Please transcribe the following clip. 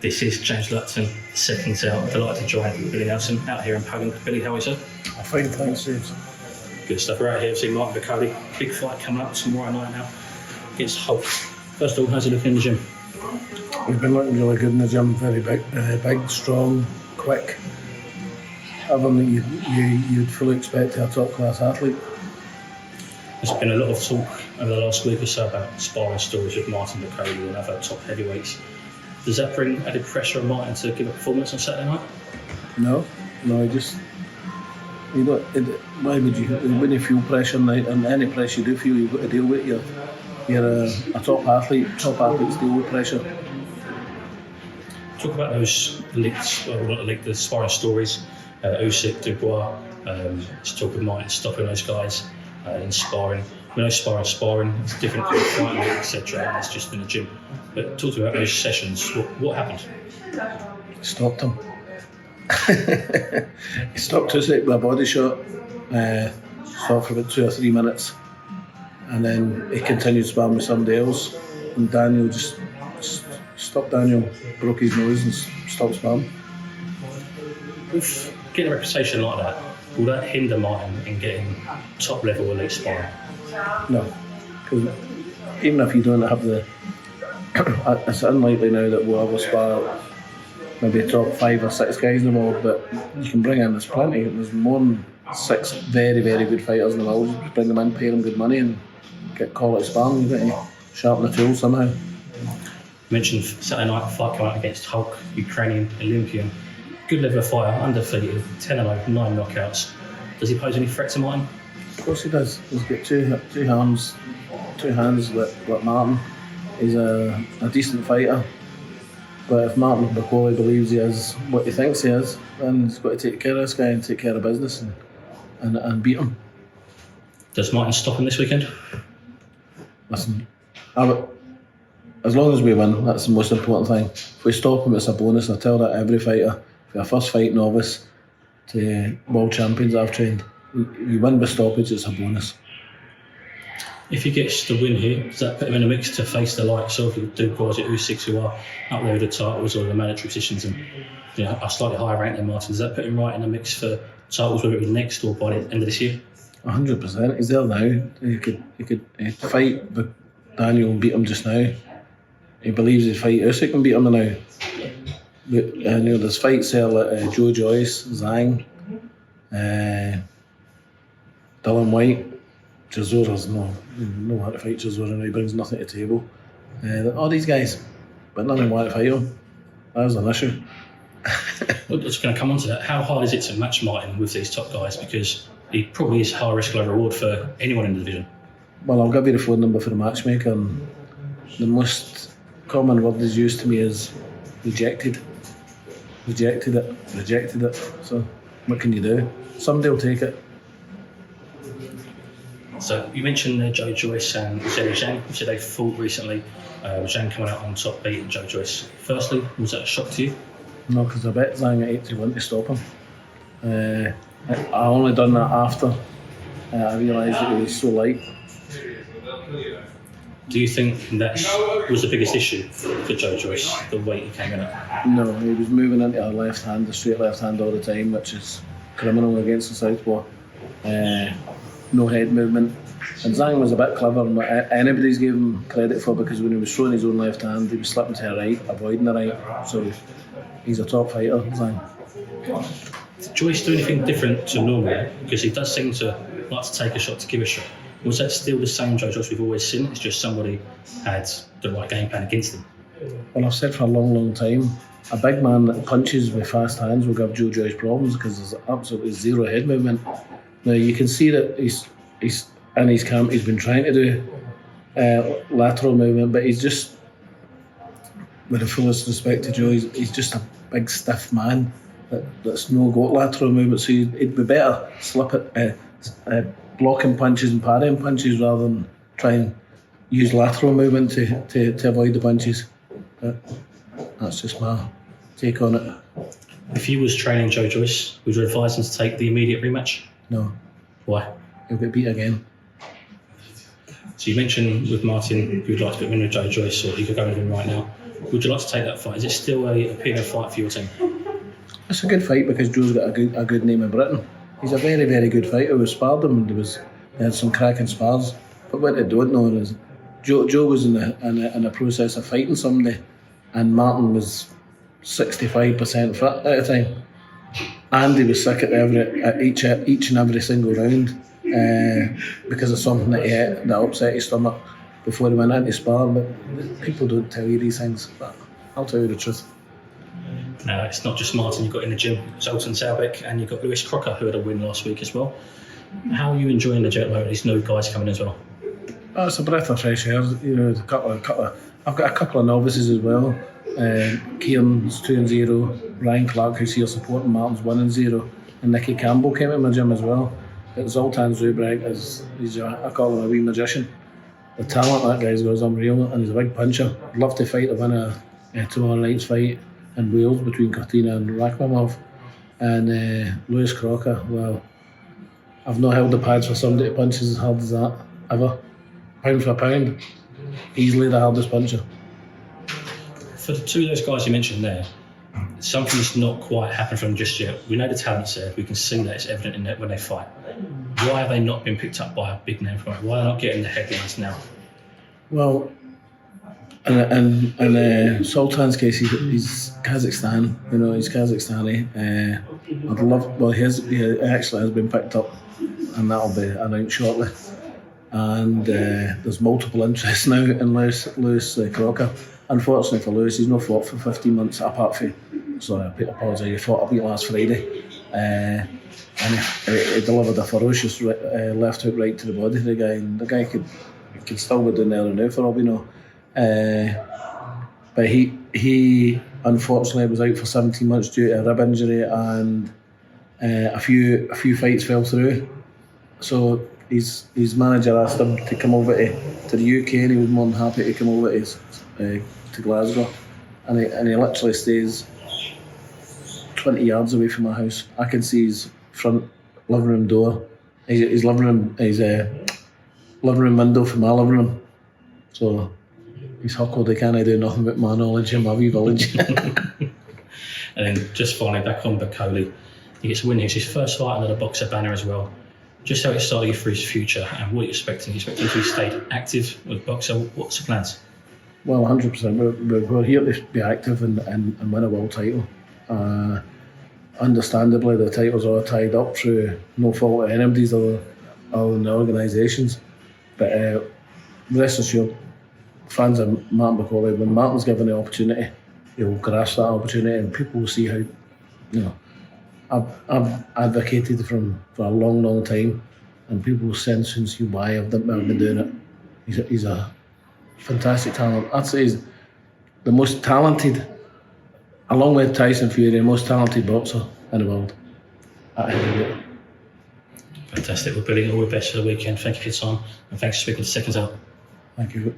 This is James Lupton, SecondsOut. Delighted to join Billy Nelson out here in Poland. Billy, how are you, sir? I'm fine, thanks, James. Good stuff. We're out here to see Martin Bakole. Big fight coming up tomorrow night now against Hulk. First of all, how's he looking in the gym? He's been looking really good in the gym. Very big, strong, quick. Everything that you'd fully expect a top-class athlete. There's been a lot of talk over the last week or so about sparring stories with Martin Bakole and other top heavyweights. Does that bring added pressure on Martin to give a performance on Saturday night? No, why would you? When you feel pressure, and any pressure you do feel, you've got to deal with it. You're a top athlete. Top athletes deal with pressure. Talk about those leaked, well, not leaked, the sparring stories. Usyk, Dubois. Let's talk with Martin stopping those guys in sparring. We know sparring is different from fighting, etc. That's just in the gym. But talk about those sessions. What happened? Stopped him. He stopped Usyk with a body shot. Stopped for about 2 or 3 minutes, and then he continued sparring with somebody else. And Daniel just stopped. Daniel broke his nose and stopped sparring. With getting a reputation like that, will that hinder Martin in getting top level elite sparring? No, because even if you don't have the, it's unlikely now that we'll ever spar maybe top 5 or 6 guys in the world, but you can bring in, there's plenty, there's more than 6 very, very good fighters in the world. Just bring them in, pay them good money and call it sparring. You've got to sharpen the tool somehow. You mentioned Saturday night fight coming out against Hulk, Ukrainian Olympian. Good level fighter, undefeated, 10-0, 9 knockouts. Does he pose any threat to Martin? Of course he does. He's got two hands like Martin. He's a decent fighter. But if Martin Bakole believes he is what he thinks he is, then he's got to take care of this guy and take care of business and beat him. Does Martin stop him this weekend? Listen, as long as we win, that's the most important thing. If we stop him, it's a bonus. I tell that every fighter. If you're a first fight novice to world champions I've trained, you win by stoppage, it's a bonus. If he gets the win here, does that put him in a mix to face the likes of Dubois or Usyk, who are up there with the titles or the mandatory positions and are slightly higher ranked than Martin? Does that put him right in the mix for titles, whether it be next or by the end of this year? 100%. He's there now. He could fight with Daniel and beat him just now. He believes he'd fight Usyk and beat him now. But there's fights there like Joe Joyce, Zhang, Dylan White. Chazora's no how to fight Chazora now. He brings nothing to the table. All these guys, but none of them want to fight him. That was an issue. Well, just going to come on to that. How hard is it to match Martin with these top guys? Because he probably is high risk, low reward for anyone in the division. Well, I'll give you the phone number for the matchmaker. And the most common word that's used to me is rejected. Rejected it. So what can you do? Somebody will take it. So you mentioned Joe Joyce and Zhilei Zhang. You said they fought recently. Zhang coming out on top, beating Joe Joyce. Firstly, was that a shock to you? No, because I bet Zhang at 8-1 to stop him. I only done that after I realised that he was so light. Do you think that was the biggest issue for Joe Joyce, the weight he came in at? No, he was moving into a left hand, the straight left hand all the time, which is criminal against the southpaw. No head movement. And Zhang was a bit clever, but anybody's gave him credit for, because when he was throwing his own left hand, he was slipping to the right, avoiding the right. So he's a top fighter, Zhang. Did Joyce do anything different to normal? Because he does seem to like to take a shot to give a shot. Was that still the same Joe Joyce we've always seen? It's just somebody had the right game plan against him. Well, I've said for a long time, a big man that punches with fast hands will give Joe Joyce problems, because there's absolutely zero head movement. Now you can see that he's in his camp. He's been trying to do lateral movement, but he's just, with the fullest respect to Joe, he's just a big stiff man that's no got lateral movement. So it'd be better slip it, blocking punches and parrying punches rather than try and use lateral movement to avoid the punches. But that's just my take on it. If you was training Joe Joyce, would you advise him to take the immediate rematch? No. Why? He'll get beat again. So you mentioned with Martin, you'd like to put him in with Joe Joyce, or you could go with him right now. Would you like to take that fight? Is it still a appealing fight for your team? It's a good fight because Joe's got a good name in Britain. He's a very, very good fighter. We sparred him and they had some cracking spars. But what they don't know is Joe was in a process of fighting somebody, and Martin was 65% fit at the time. And he was sick at each and every single round because of something that he ate that upset his stomach before he went into spar. But people don't tell you these things, but I'll tell you the truth. It's not just Martin you've got in the gym, Zoltan Zalbeck, and you've got Lewis Crocker, who had a win last week as well. How are you enjoying the gym with these new guys coming as well? Oh, it's a breath of fresh air. You know, I've got a couple of novices as well. Kieran's 2-0, Ryan Clark, who's here supporting, Martin's 1-0, and Nicky Campbell came to my gym as well. But Zoltan Zalbeck I call him a wee magician. The talent that guy's got is unreal, and he's a big puncher. I'd love to fight to win a tomorrow night's fight in Wales between Cortina and Rakhimov. And Lewis Crocker, well, I've not held the pads for somebody to punch as hard as that, ever. Pound for pound, easily the hardest puncher. For the two of those guys you mentioned there, something's not quite happened for them just yet. We know the talent's there. We can see that it's evident in that when they fight. Why have they not been picked up by a big name from it? Why are they not getting the headlines now? Well, in Sultan's case, he's Kazakhstan. You know, he's Kazakhstani. I'd love. Well, he actually has been picked up, and that'll be announced shortly. And there's multiple interests now in Lewis Crocker. Unfortunately for Lewis, he's not fought for 15 months apart from. Sorry, I apologise. He fought a beat last Friday, and he delivered a ferocious left hook right to the body of the guy, and the guy could still be down there now for all we know. But he unfortunately was out for 17 months due to a rib injury, and a few fights fell through. So his manager asked him to come over to the UK, and he was more than happy to come over to Glasgow, and he literally stays 20 yards away from my house. I can see his front living room door, his living room window from my living room. So he's huckled. He can't do nothing but my knowledge in my wee village. And then just finally back on Bakole, he gets a win. It's his first fight under the boxer banner as well. Just how excited for his future and what are you expecting? You expecting to stay active with boxer? What's the plans? Well, 100%. We're here to be active and win a world title. Understandably, the titles are tied up through no fault of anybody's other than the organisations. But rest assured, fans of Martin Bakole, when Martin's given the opportunity, he'll grasp that opportunity, and people will see how, you know, I've advocated for a long, long time, and people will sense and see why I've been doing it. He's a fantastic talent. I'd say he's the most talented, along with Tyson Fury, the most talented boxer in the world. Fantastic. We're bidding all the best for the weekend. Thank you for your time, and thanks for speaking to SecondsOut. Thank you.